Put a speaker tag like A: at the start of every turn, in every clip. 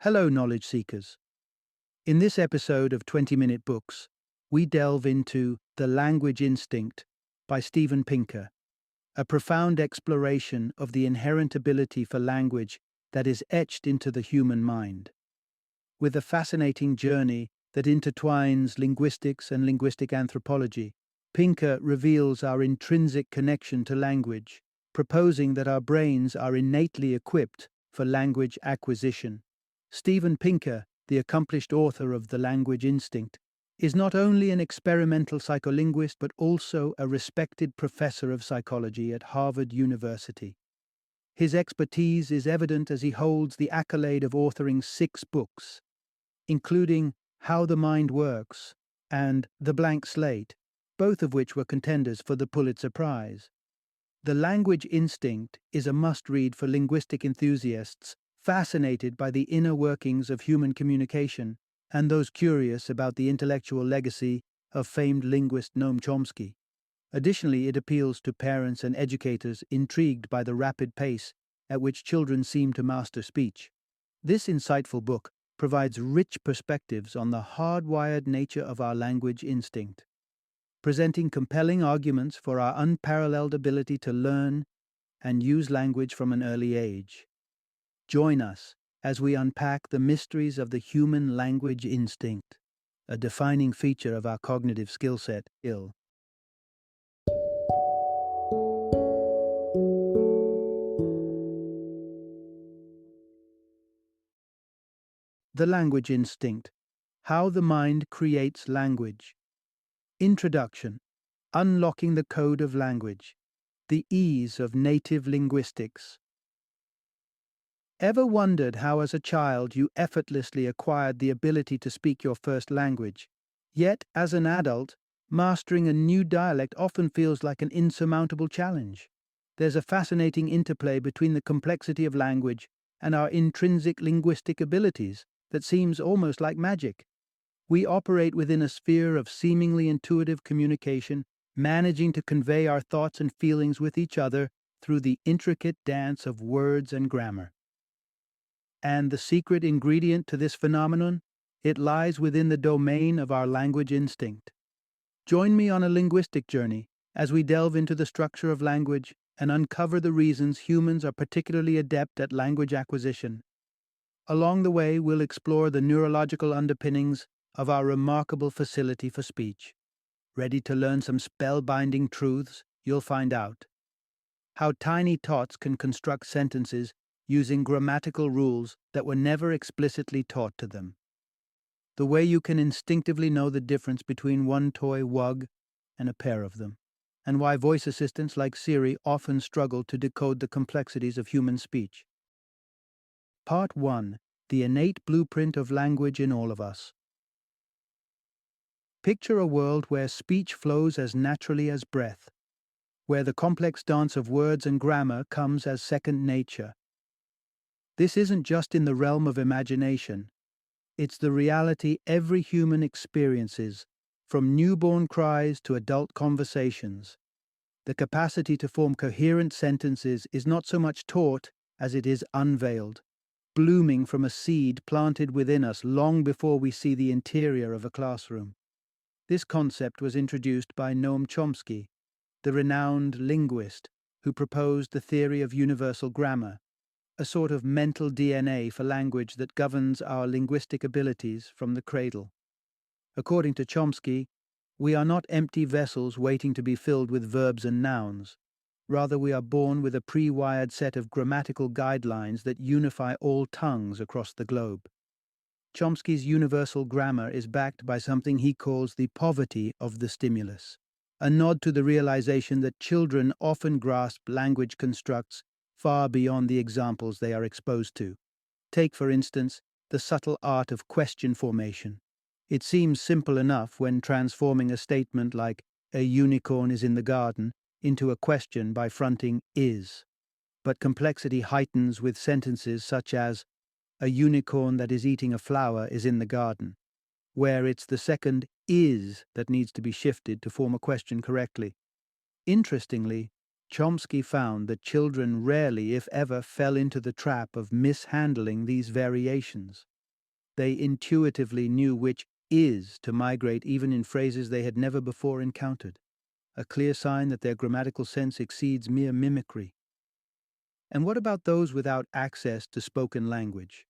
A: Hello, knowledge seekers. In this episode of 20-Minute Books, we delve into The Language Instinct by Steven Pinker, a profound exploration of the inherent ability for language that is etched into the human mind. With a fascinating journey that intertwines linguistics and linguistic anthropology, Pinker reveals our intrinsic connection to language, proposing that our brains are innately equipped for language acquisition. Steven Pinker, the accomplished author of The Language Instinct, is not only an experimental psycholinguist but also a respected professor of psychology at Harvard University. His expertise is evident as he holds the accolade of authoring 6 books, including How the Mind Works and The Blank Slate, both of which were contenders for the Pulitzer Prize. The Language Instinct is a must-read for linguistic enthusiasts fascinated by the inner workings of human communication and those curious about the intellectual legacy of famed linguist Noam Chomsky. Additionally, it appeals to parents and educators intrigued by the rapid pace at which children seem to master speech. This insightful book provides rich perspectives on the hardwired nature of our language instinct, presenting compelling arguments for our unparalleled ability to learn and use language from an early age. Join us as we unpack the mysteries of the human language instinct, a defining feature of our cognitive skill set. The Language Instinct: How the Mind Creates Language. Introduction: Unlocking the Code of Language. The Ease of Native Linguistics. Ever wondered how as a child you effortlessly acquired the ability to speak your first language? Yet, as an adult, mastering a new dialect often feels like an insurmountable challenge. There's a fascinating interplay between the complexity of language and our intrinsic linguistic abilities that seems almost like magic. We operate within a sphere of seemingly intuitive communication, managing to convey our thoughts and feelings with each other through the intricate dance of words and grammar. And the secret ingredient to this phenomenon? It lies within the domain of our language instinct. Join me on a linguistic journey as we delve into the structure of language and uncover the reasons humans are particularly adept at language acquisition. Along the way, we'll explore the neurological underpinnings of our remarkable facility for speech. Ready to learn some spellbinding truths? You'll find out how tiny tots can construct sentences using grammatical rules that were never explicitly taught to them. The way you can instinctively know the difference between one toy wug and a pair of them, and why voice assistants like Siri often struggle to decode the complexities of human speech. Part 1: The Innate Blueprint of Language in All of Us. Picture a world where speech flows as naturally as breath, where the complex dance of words and grammar comes as second nature. This isn't just in the realm of imagination. It's the reality every human experiences, from newborn cries to adult conversations. The capacity to form coherent sentences is not so much taught as it is unveiled, blooming from a seed planted within us long before we see the interior of a classroom. This concept was introduced by Noam Chomsky, the renowned linguist who proposed the theory of universal grammar, a sort of mental DNA for language that governs our linguistic abilities from the cradle. According to Chomsky, we are not empty vessels waiting to be filled with verbs and nouns. Rather, we are born with a pre-wired set of grammatical guidelines that unify all tongues across the globe. Chomsky's universal grammar is backed by something he calls the poverty of the stimulus, a nod to the realization that children often grasp language constructs far beyond the examples they are exposed to. Take, for instance, the subtle art of question formation. It seems simple enough when transforming a statement like, "A unicorn is in the garden," into a question by fronting "is." But complexity heightens with sentences such as, "A unicorn that is eating a flower is in the garden," where it's the second "is" that needs to be shifted to form a question correctly. Interestingly, Chomsky found that children rarely, if ever, fell into the trap of mishandling these variations. They intuitively knew which is to migrate even in phrases they had never before encountered, a clear sign that their grammatical sense exceeds mere mimicry. And what about those without access to spoken language?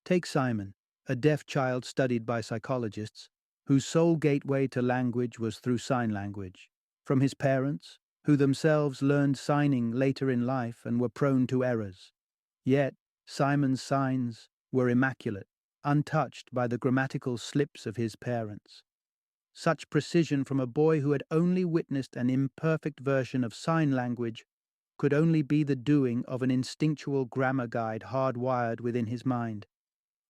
A: Take Simon, a deaf child studied by psychologists, whose sole gateway to language was through sign language, from his parents, who themselves learned signing later in life and were prone to errors. Yet, Simon's signs were immaculate, untouched by the grammatical slips of his parents. Such precision from a boy who had only witnessed an imperfect version of sign language could only be the doing of an instinctual grammar guide hardwired within his mind.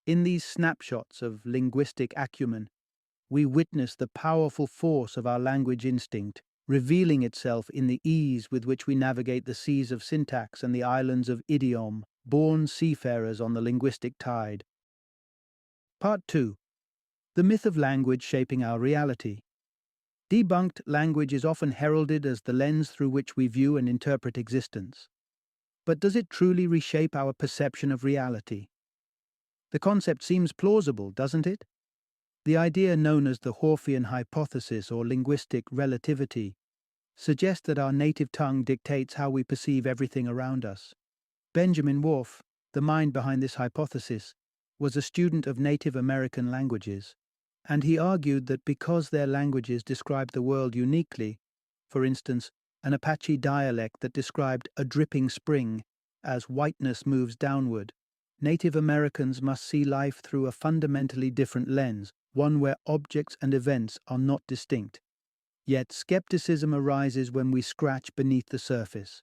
A: In these snapshots of linguistic acumen, we witness the powerful force of our language instinct, revealing itself in the ease with which we navigate the seas of syntax and the islands of idiom, born seafarers on the linguistic tide. Part 2. The myth of language shaping our reality. Debunked language is often heralded as the lens through which we view and interpret existence. But does it truly reshape our perception of reality? The concept seems plausible, doesn't it? The idea known as the Whorfian hypothesis or linguistic relativity suggests that our native tongue dictates how we perceive everything around us. Benjamin Whorf, the mind behind this hypothesis, was a student of Native American languages, and he argued that because their languages described the world uniquely, for instance, an Apache dialect that described a dripping spring as whiteness moves downward, Native Americans must see life through a fundamentally different lens, one where objects and events are not distinct. Yet skepticism arises when we scratch beneath the surface.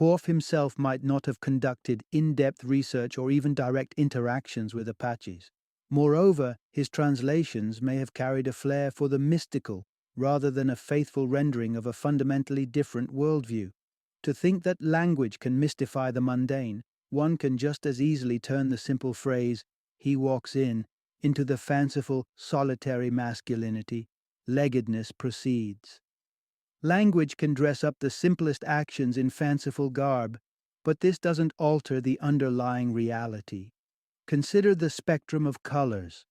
A: Whorf himself might not have conducted in-depth research or even direct interactions with Apaches. Moreover, his translations may have carried a flair for the mystical rather than a faithful rendering of a fundamentally different worldview. To think that language can mystify the mundane, one can just as easily turn the simple phrase, "he walks in," into the fanciful, solitary masculinity, "leggedness proceeds." Language can dress up the simplest actions in fanciful garb, but this doesn't alter the underlying reality. Consider the spectrum of colors.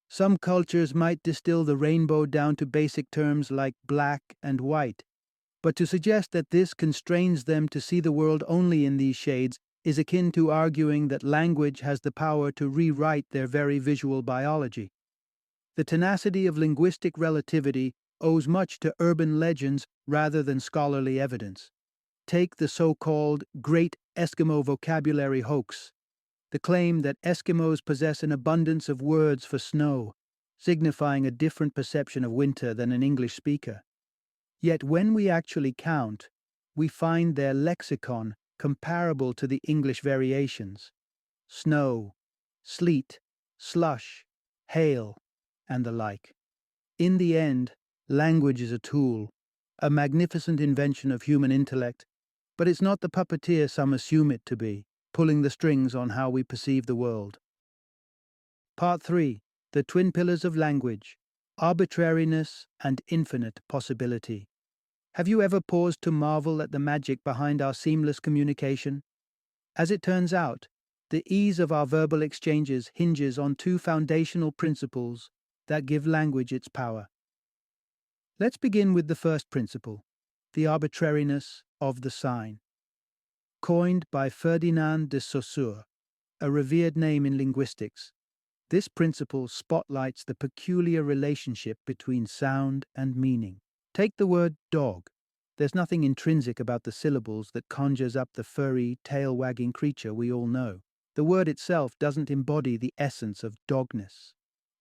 A: Some cultures might distill the rainbow down to basic terms like black and white, but to suggest that this constrains them to see the world only in these shades is akin to arguing that language has the power to rewrite their very visual biology. The tenacity of linguistic relativity owes much to urban legends rather than scholarly evidence. Take the so-called Great Eskimo Vocabulary hoax, the claim that Eskimos possess an abundance of words for snow, signifying a different perception of winter than an English speaker. Yet when we actually count, we find their lexicon comparable to the English variations: snow, sleet, slush, hail, and the like. In the end, language is a tool, a magnificent invention of human intellect, but it's not the puppeteer some assume it to be, pulling the strings on how we perceive the world. Part 3. The Twin Pillars of Language: Arbitrariness and Infinite Possibility. Have you ever paused to marvel at the magic behind our seamless communication? As it turns out, the ease of our verbal exchanges hinges on two foundational principles that give language its power. Let's begin with the first principle, the arbitrariness of the sign. Coined by Ferdinand de Saussure, a revered name in linguistics, this principle spotlights the peculiar relationship between sound and meaning. Take the word dog. There's nothing intrinsic about the syllables that conjures up the furry, tail-wagging creature we all know. The word itself doesn't embody the essence of dogness.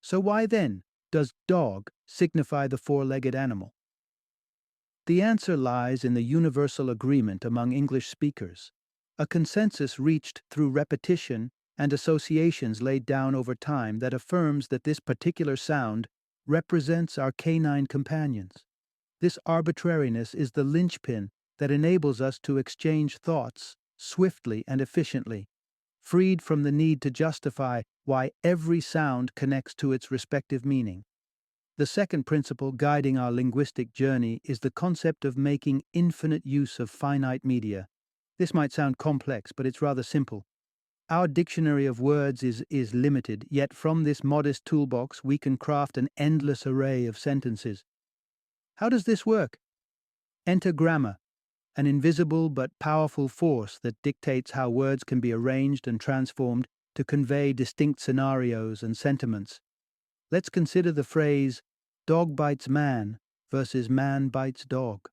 A: So why then does dog signify the four-legged animal? The answer lies in the universal agreement among English speakers, a consensus reached through repetition and associations laid down over time that affirms that this particular sound represents our canine companions. This arbitrariness is the linchpin that enables us to exchange thoughts swiftly and efficiently, freed from the need to justify why every sound connects to its respective meaning. The second principle guiding our linguistic journey is the concept of making infinite use of finite media. This might sound complex, but it's rather simple. Our dictionary of words is limited, yet from this modest toolbox we can craft an endless array of sentences. How does this work? Enter grammar, an invisible but powerful force that dictates how words can be arranged and transformed to convey distinct scenarios and sentiments. Let's consider the phrase, dog bites man versus man bites dog.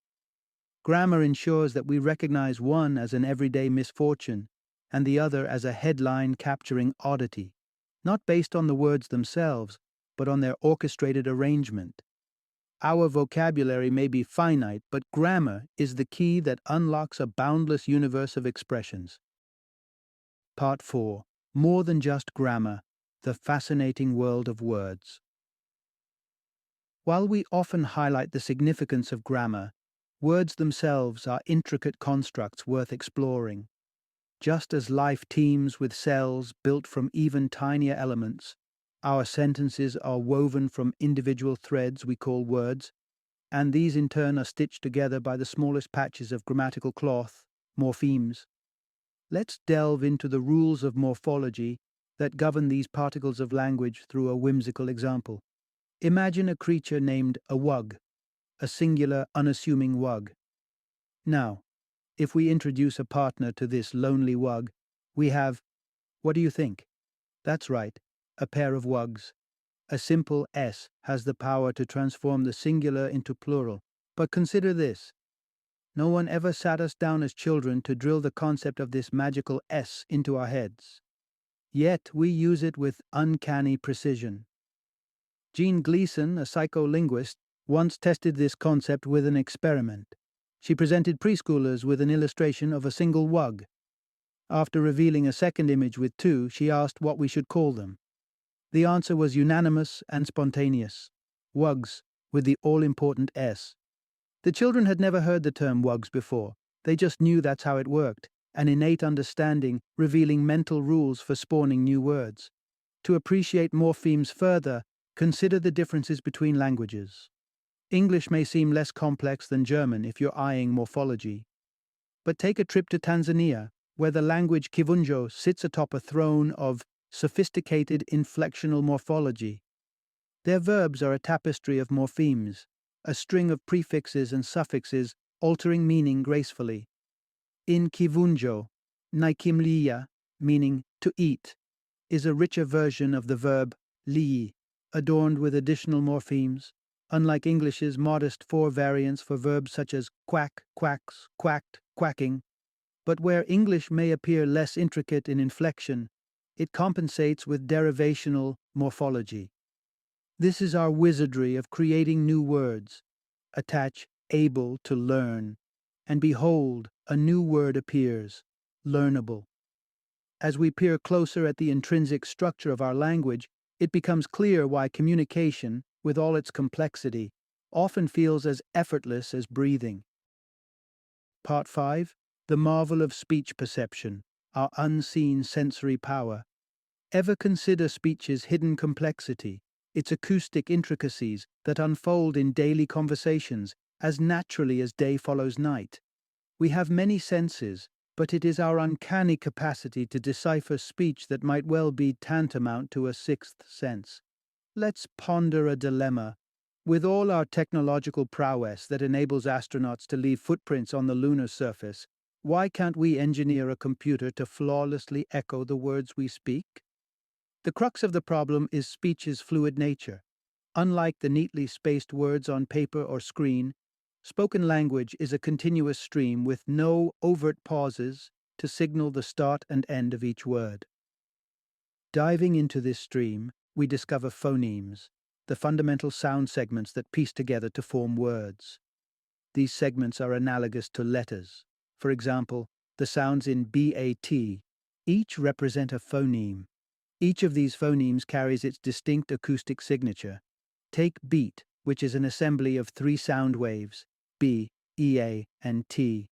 A: Grammar ensures that we recognize one as an everyday misfortune and the other as a headline capturing oddity, not based on the words themselves, but on their orchestrated arrangement. Our vocabulary may be finite, but grammar is the key that unlocks a boundless universe of expressions. Part 4. More than just grammar, the fascinating world of words. While we often highlight the significance of grammar, words themselves are intricate constructs worth exploring. Just as life teems with cells built from even tinier elements, our sentences are woven from individual threads we call words, and these in turn are stitched together by the smallest patches of grammatical cloth, morphemes. Let's delve into the rules of morphology that govern these particles of language through a whimsical example. Imagine a creature named a wug, a singular, unassuming wug. Now, if we introduce a partner to this lonely wug, we have, what do you think? That's right, a pair of wugs. A simple S has the power to transform the singular into plural. But consider this. No one ever sat us down as children to drill the concept of this magical S into our heads. Yet we use it with uncanny precision. Jean Gleason, a psycholinguist, once tested this concept with an experiment. She presented preschoolers with an illustration of a single wug. After revealing a second image with two, she asked what we should call them. The answer was unanimous and spontaneous. Wugs, with the all-important S. The children had never heard the term wugs before. They just knew that's how it worked, an innate understanding revealing mental rules for spawning new words. To appreciate morphemes further, consider the differences between languages. English may seem less complex than German if you're eyeing morphology. But take a trip to Tanzania, where the language Kivunjo sits atop a throne of sophisticated inflectional morphology. Their verbs are a tapestry of morphemes, a string of prefixes and suffixes altering meaning gracefully. In Kivunjo, naikimlia, meaning to eat, is a richer version of the verb lii, adorned with additional morphemes, unlike English's modest four variants for verbs such as quack, quacks, quacked, quacking. But where English may appear less intricate in inflection, it compensates with derivational morphology. This is our wizardry of creating new words. Attach able to learn, and behold, a new word appears, learnable. As we peer closer at the intrinsic structure of our language, it becomes clear why communication, with all its complexity, often feels as effortless as breathing. Part 5. The marvel of speech perception, our unseen sensory power. Ever consider speech's hidden complexity, its acoustic intricacies that unfold in daily conversations as naturally as day follows night? We have many senses, but it is our uncanny capacity to decipher speech that might well be tantamount to a sixth sense. Let's ponder a dilemma. With all our technological prowess that enables astronauts to leave footprints on the lunar surface, why can't we engineer a computer to flawlessly echo the words we speak? The crux of the problem is speech's fluid nature. Unlike the neatly spaced words on paper or screen, spoken language is a continuous stream with no overt pauses to signal the start and end of each word. Diving into this stream, we discover phonemes, the fundamental sound segments that piece together to form words. These segments are analogous to letters. For example, the sounds in BAT each represent a phoneme. Each of these phonemes carries its distinct acoustic signature. Take beat, which is an assembly of three sound waves, B, EA, and T.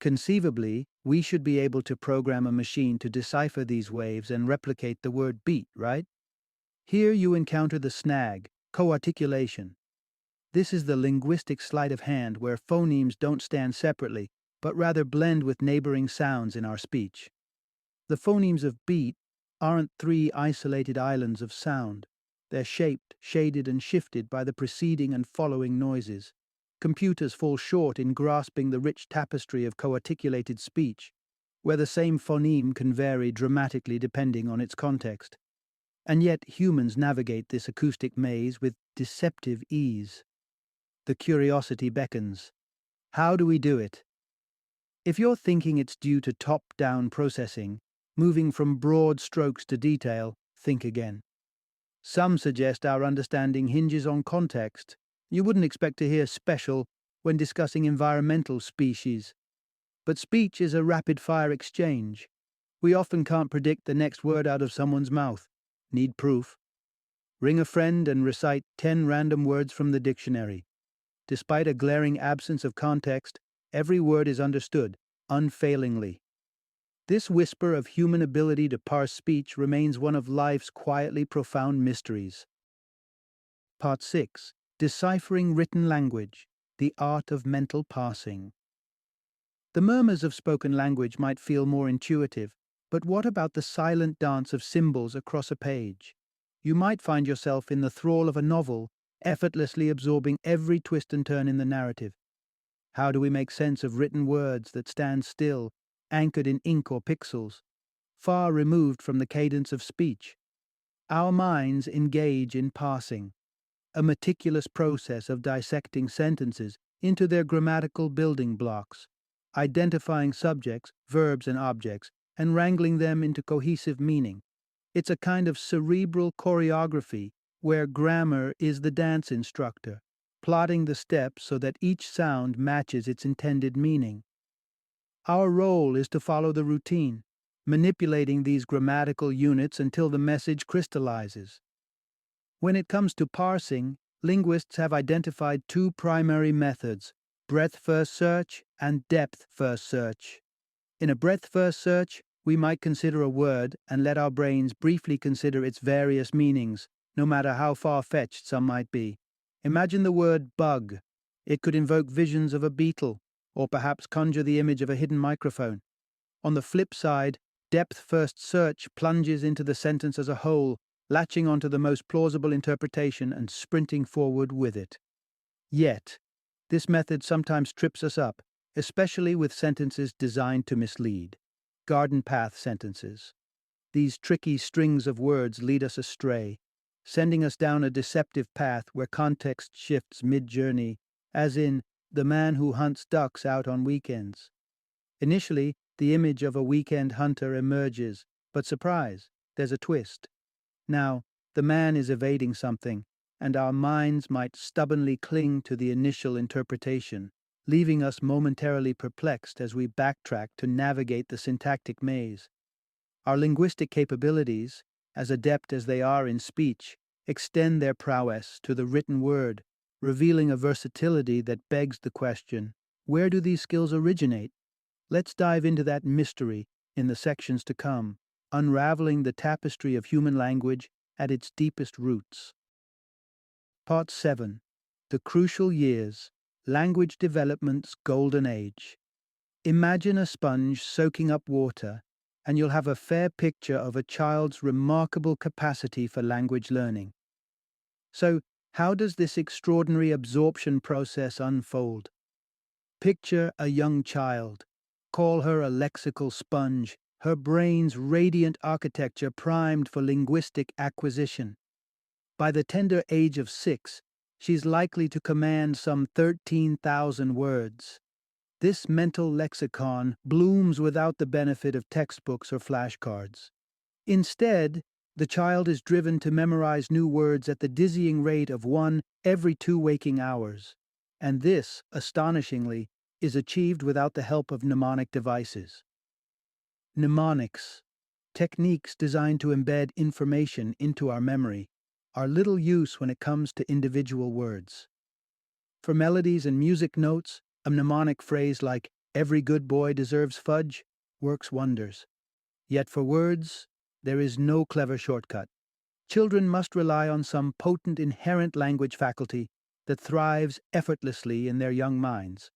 A: Conceivably, we should be able to program a machine to decipher these waves and replicate the word beat, right? Here you encounter the snag, co-articulation. This is the linguistic sleight of hand where phonemes don't stand separately, but rather blend with neighboring sounds in our speech. The phonemes of beat aren't three isolated islands of sound. They're shaped, shaded, and shifted by the preceding and following noises. Computers fall short in grasping the rich tapestry of co-articulated speech, where the same phoneme can vary dramatically depending on its context. And yet humans navigate this acoustic maze with deceptive ease. The curiosity beckons. How do we do it? If you're thinking it's due to top-down processing, moving from broad strokes to detail, think again. Some suggest our understanding hinges on context. You wouldn't expect to hear special when discussing environmental species. But speech is a rapid-fire exchange. We often can't predict the next word out of someone's mouth. Need proof? Ring a friend and recite 10 random words from the dictionary. Despite a glaring absence of context, every word is understood, unfailingly. This whisper of human ability to parse speech remains one of life's quietly profound mysteries. Part 6. Deciphering Written Language, the Art of Mental Parsing. The murmurs of spoken language might feel more intuitive, but what about the silent dance of symbols across a page? You might find yourself in the thrall of a novel, effortlessly absorbing every twist and turn in the narrative. How do we make sense of written words that stand still, anchored in ink or pixels, far removed from the cadence of speech? Our minds engage in parsing, a meticulous process of dissecting sentences into their grammatical building blocks, identifying subjects, verbs, and objects, and wrangling them into cohesive meaning. It's a kind of cerebral choreography where grammar is the dance instructor, plotting the steps so that each sound matches its intended meaning. Our role is to follow the routine, manipulating these grammatical units until the message crystallizes. When it comes to parsing, linguists have identified two primary methods: breadth-first search and depth-first search. In a breadth-first search, we might consider a word and let our brains briefly consider its various meanings, no matter how far-fetched some might be. Imagine the word bug. It could invoke visions of a beetle, or perhaps conjure the image of a hidden microphone. On the flip side, depth-first search plunges into the sentence as a whole, latching onto the most plausible interpretation and sprinting forward with it. Yet, this method sometimes trips us up, especially with sentences designed to mislead. Garden path sentences. These tricky strings of words lead us astray, sending us down a deceptive path where context shifts mid-journey, as in "the man who hunts ducks out on weekends." Initially, the image of a weekend hunter emerges, but surprise, there's a twist. Now, the man is evading something, and our minds might stubbornly cling to the initial interpretation, leaving us momentarily perplexed as we backtrack to navigate the syntactic maze. Our linguistic capabilities, as adept as they are in speech, extend their prowess to the written word, revealing a versatility that begs the question, where do these skills originate? Let's dive into that mystery in the sections to come, unraveling the tapestry of human language at its deepest roots. Part 7. The Crucial Years. Language Development's Golden Age. Imagine a sponge soaking up water, and you'll have a fair picture of a child's remarkable capacity for language learning. So, how does this extraordinary absorption process unfold? Picture a young child. Call her a lexical sponge, her brain's radiant architecture primed for linguistic acquisition. By the tender age of 6, she's likely to command some 13,000 words. This mental lexicon blooms without the benefit of textbooks or flashcards. Instead, the child is driven to memorize new words at the dizzying rate of 1 every 2 waking hours. And this, astonishingly, is achieved without the help of mnemonic devices. Mnemonics, techniques designed to embed information into our memory, are little use when it comes to individual words. For melodies and music notes, a mnemonic phrase like "every good boy deserves fudge" works wonders. Yet for words, there is no clever shortcut. Children must rely on some potent inherent language faculty that thrives effortlessly in their young minds.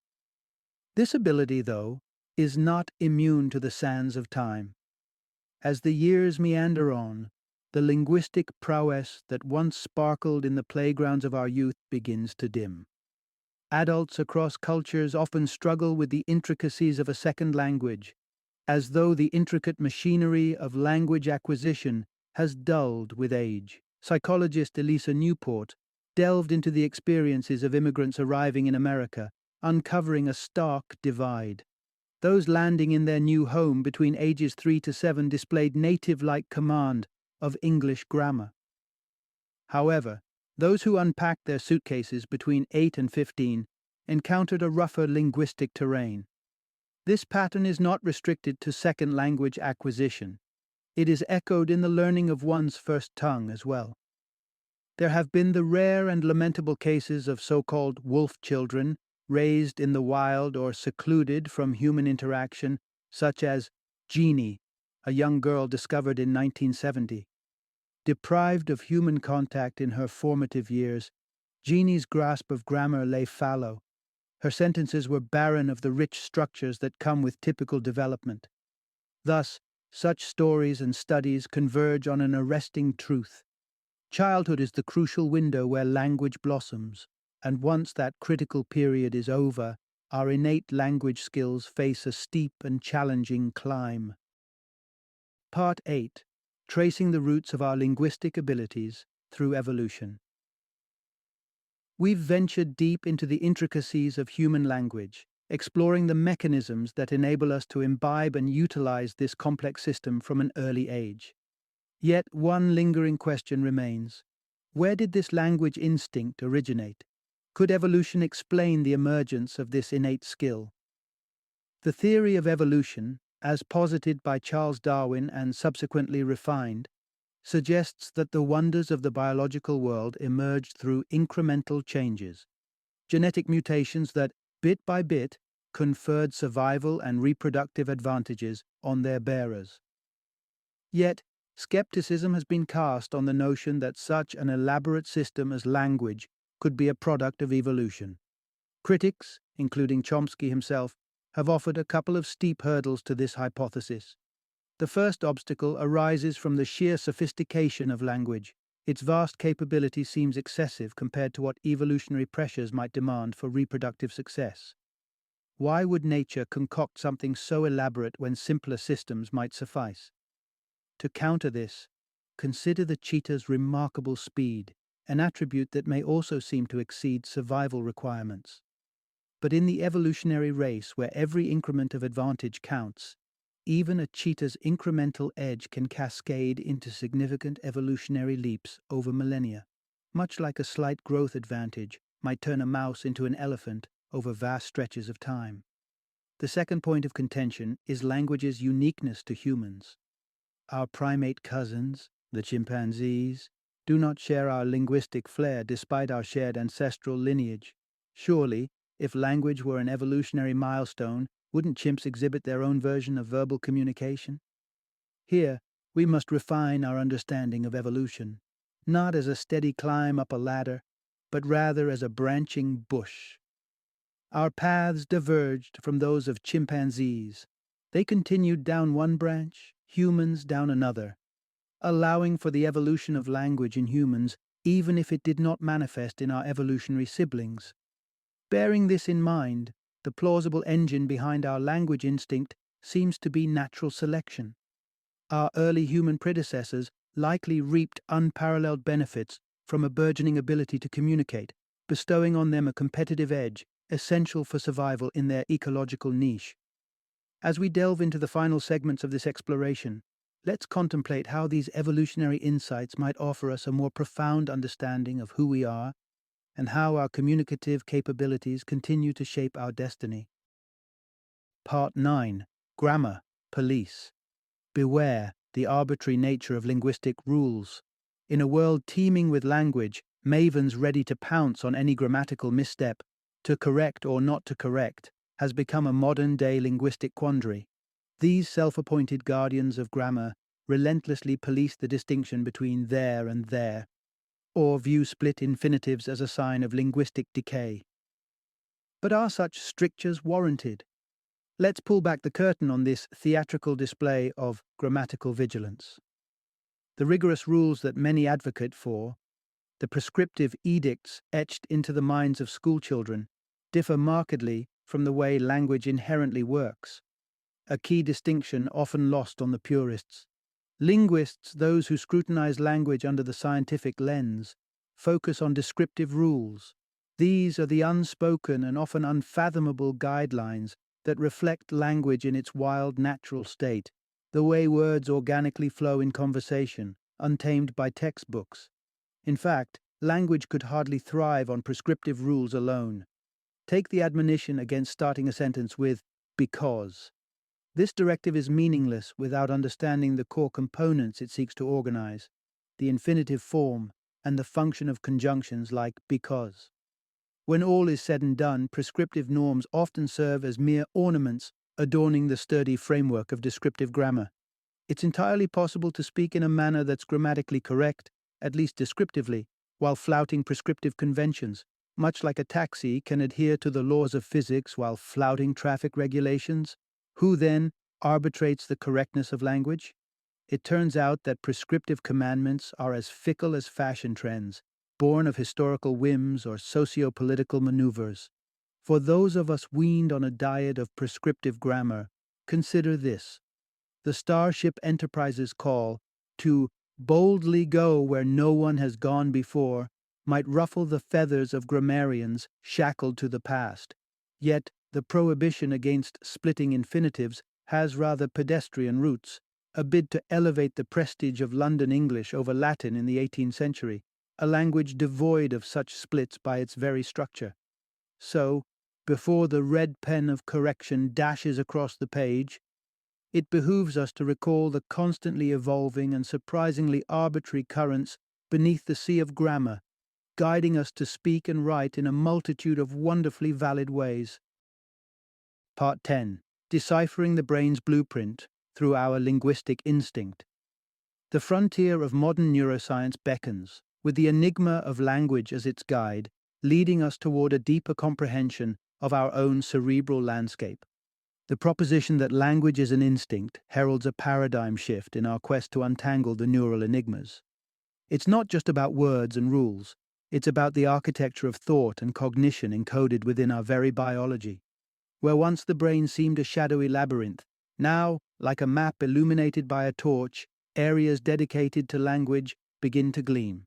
A: This ability, though, is not immune to the sands of time. As the years meander on, the linguistic prowess that once sparkled in the playgrounds of our youth begins to dim. Adults across cultures often struggle with the intricacies of a second language, as though the intricate machinery of language acquisition has dulled with age. Psychologist Elisa Newport delved into the experiences of immigrants arriving in America, uncovering a stark divide. Those landing in their new home between ages 3 to 7 displayed native-like command of English grammar. However, those who unpacked their suitcases between 8 and 15 encountered a rougher linguistic terrain. This pattern is not restricted to second language acquisition. It is echoed in the learning of one's first tongue as well. There have been the rare and lamentable cases of so-called wolf children raised in the wild or secluded from human interaction, such as Jeannie, a young girl discovered in 1970. Deprived of human contact in her formative years, Jeannie's grasp of grammar lay fallow. Her sentences were barren of the rich structures that come with typical development. Thus, such stories and studies converge on an arresting truth. Childhood is the crucial window where language blossoms, and once that critical period is over, our innate language skills face a steep and challenging climb. Part 8. Tracing the roots of our linguistic abilities through evolution. We've ventured deep into the intricacies of human language, exploring the mechanisms that enable us to imbibe and utilize this complex system from an early age. Yet one lingering question remains. Where did this language instinct originate? Could evolution explain the emergence of this innate skill? The theory of evolution, as posited by Charles Darwin and subsequently refined, suggests that the wonders of the biological world emerged through incremental changes, genetic mutations that, bit by bit, conferred survival and reproductive advantages on their bearers. Yet, skepticism has been cast on the notion that such an elaborate system as language could be a product of evolution. Critics, including Chomsky himself, have offered a couple of steep hurdles to this hypothesis. The first obstacle arises from the sheer sophistication of language. Its vast capability seems excessive compared to what evolutionary pressures might demand for reproductive success. Why would nature concoct something so elaborate when simpler systems might suffice? To counter this, consider the cheetah's remarkable speed, an attribute that may also seem to exceed survival requirements. But in the evolutionary race where every increment of advantage counts, even a cheetah's incremental edge can cascade into significant evolutionary leaps over millennia, much like a slight growth advantage might turn a mouse into an elephant over vast stretches of time. The second point of contention is language's uniqueness to humans. Our primate cousins, the chimpanzees, do not share our linguistic flair despite our shared ancestral lineage. Surely, if language were an evolutionary milestone, wouldn't chimps exhibit their own version of verbal communication? Here, we must refine our understanding of evolution, not as a steady climb up a ladder, but rather as a branching bush. Our paths diverged from those of chimpanzees. They continued down one branch, humans down another, allowing for the evolution of language in humans even if it did not manifest in our evolutionary siblings. Bearing this in mind, the plausible engine behind our language instinct seems to be natural selection. Our early human predecessors likely reaped unparalleled benefits from a burgeoning ability to communicate, bestowing on them a competitive edge essential for survival in their ecological niche. As we delve into the final segments of this exploration, let's contemplate how these evolutionary insights might offer us a more profound understanding of who we are and how our communicative capabilities continue to shape our destiny. Part 9. Grammar, Police. Beware the arbitrary nature of linguistic rules. In a world teeming with language, mavens ready to pounce on any grammatical misstep, to correct or not to correct, has become a modern-day linguistic quandary. These self-appointed guardians of grammar relentlessly police the distinction between there and there, or view split infinitives as a sign of linguistic decay. But are such strictures warranted? Let's pull back the curtain on this theatrical display of grammatical vigilance. The rigorous rules that many advocate for, the prescriptive edicts etched into the minds of schoolchildren, differ markedly from the way language inherently works, a key distinction often lost on the purists. Linguists, those who scrutinize language under the scientific lens, focus on descriptive rules. These are the unspoken and often unfathomable guidelines that reflect language in its wild natural state, the way words organically flow in conversation, untamed by textbooks. In fact, language could hardly thrive on prescriptive rules alone. Take the admonition against starting a sentence with because. This directive is meaningless without understanding the core components it seeks to organize, the infinitive form, and the function of conjunctions like because. When all is said and done, prescriptive norms often serve as mere ornaments adorning the sturdy framework of descriptive grammar. It's entirely possible to speak in a manner that's grammatically correct, at least descriptively, while flouting prescriptive conventions, much like a taxi can adhere to the laws of physics while flouting traffic regulations. Who then arbitrates the correctness of language? It turns out that prescriptive commandments are as fickle as fashion trends, born of historical whims or socio-political maneuvers. For those of us weaned on a diet of prescriptive grammar, consider this. The Starship Enterprise's call to boldly go where no one has gone before might ruffle the feathers of grammarians shackled to the past. Yet, the prohibition against splitting infinitives has rather pedestrian roots, a bid to elevate the prestige of London English over Latin in the 18th century, a language devoid of such splits by its very structure. So, before the red pen of correction dashes across the page, it behooves us to recall the constantly evolving and surprisingly arbitrary currents beneath the sea of grammar, guiding us to speak and write in a multitude of wonderfully valid ways. Part 10. Deciphering the brain's blueprint through our linguistic instinct. The frontier of modern neuroscience beckons, with the enigma of language as its guide, leading us toward a deeper comprehension of our own cerebral landscape. The proposition that language is an instinct heralds a paradigm shift in our quest to untangle the neural enigmas. It's not just about words and rules, it's about the architecture of thought and cognition encoded within our very biology. Where once the brain seemed a shadowy labyrinth, now, like a map illuminated by a torch, areas dedicated to language begin to gleam.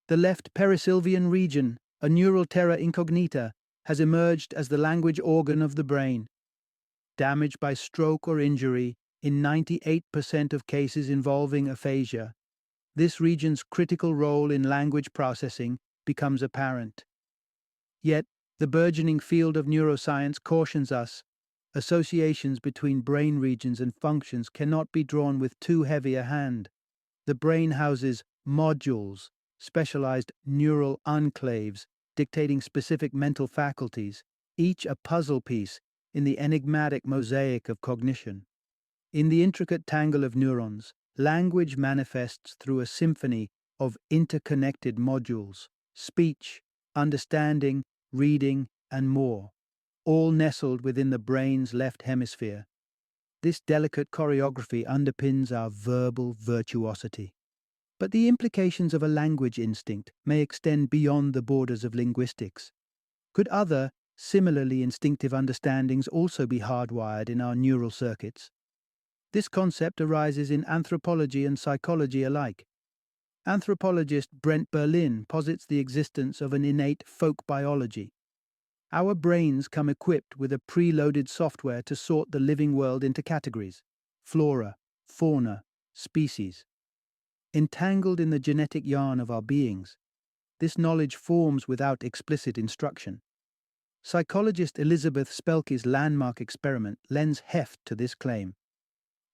A: The left perisylvian region, a neural terra incognita, has emerged as the language organ of the brain. Damaged by stroke or injury, in 98% of cases involving aphasia, this region's critical role in language processing becomes apparent. Yet, the burgeoning field of neuroscience cautions us, associations between brain regions and functions cannot be drawn with too heavy a hand. The brain houses modules, specialized neural enclaves, dictating specific mental faculties, each a puzzle piece in the enigmatic mosaic of cognition. In the intricate tangle of neurons, language manifests through a symphony of interconnected modules, speech, understanding, reading, and more, all nestled within the brain's left hemisphere. This delicate choreography underpins our verbal virtuosity. But the implications of a language instinct may extend beyond the borders of linguistics. Could other, similarly instinctive understandings also be hardwired in our neural circuits? This concept arises in anthropology and psychology alike. Anthropologist Brent Berlin posits the existence of an innate folk biology. Our brains come equipped with a preloaded software to sort the living world into categories: flora, fauna, species. Entangled in the genetic yarn of our beings, this knowledge forms without explicit instruction. Psychologist Elizabeth Spelke's landmark experiment lends heft to this claim.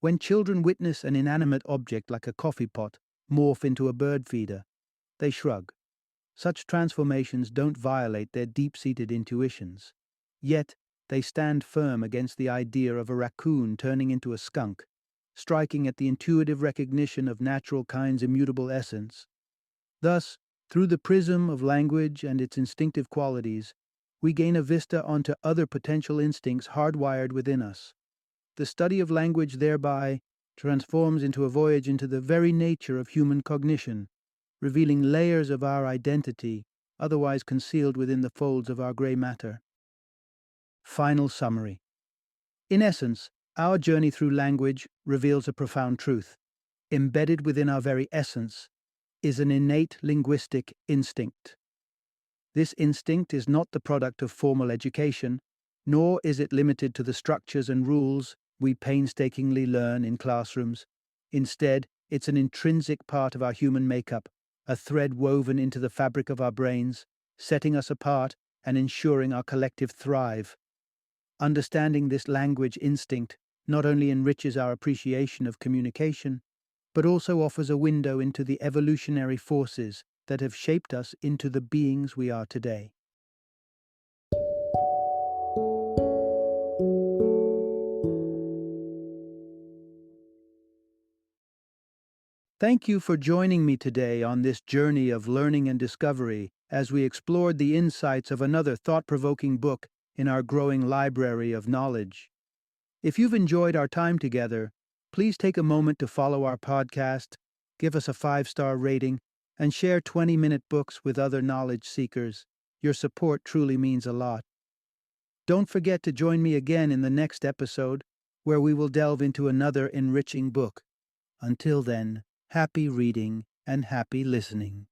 A: When children witness an inanimate object like a coffee pot morph into a bird feeder, they shrug. Such transformations don't violate their deep-seated intuitions. Yet, they stand firm against the idea of a raccoon turning into a skunk, striking at the intuitive recognition of natural kind's immutable essence. Thus, through the prism of language and its instinctive qualities, we gain a vista onto other potential instincts hardwired within us. The study of language thereby transforms into a voyage into the very nature of human cognition, revealing layers of our identity otherwise concealed within the folds of our gray matter. Final summary. In essence, our journey through language reveals a profound truth. Embedded within our very essence is an innate linguistic instinct. This instinct is not the product of formal education, nor is it limited to the structures and rules we painstakingly learn in classrooms. Instead, it's an intrinsic part of our human makeup, a thread woven into the fabric of our brains, setting us apart and ensuring our collective thrive. Understanding this language instinct not only enriches our appreciation of communication, but also offers a window into the evolutionary forces that have shaped us into the beings we are today. Thank you for joining me today on this journey of learning and discovery as we explored the insights of another thought-provoking book in our growing library of knowledge. If you've enjoyed our time together, please take a moment to follow our podcast, give us a 5-star rating, and share 20-minute books with other knowledge seekers. Your support truly means a lot. Don't forget to join me again in the next episode, where we will delve into another enriching book. Until then, happy reading and happy listening.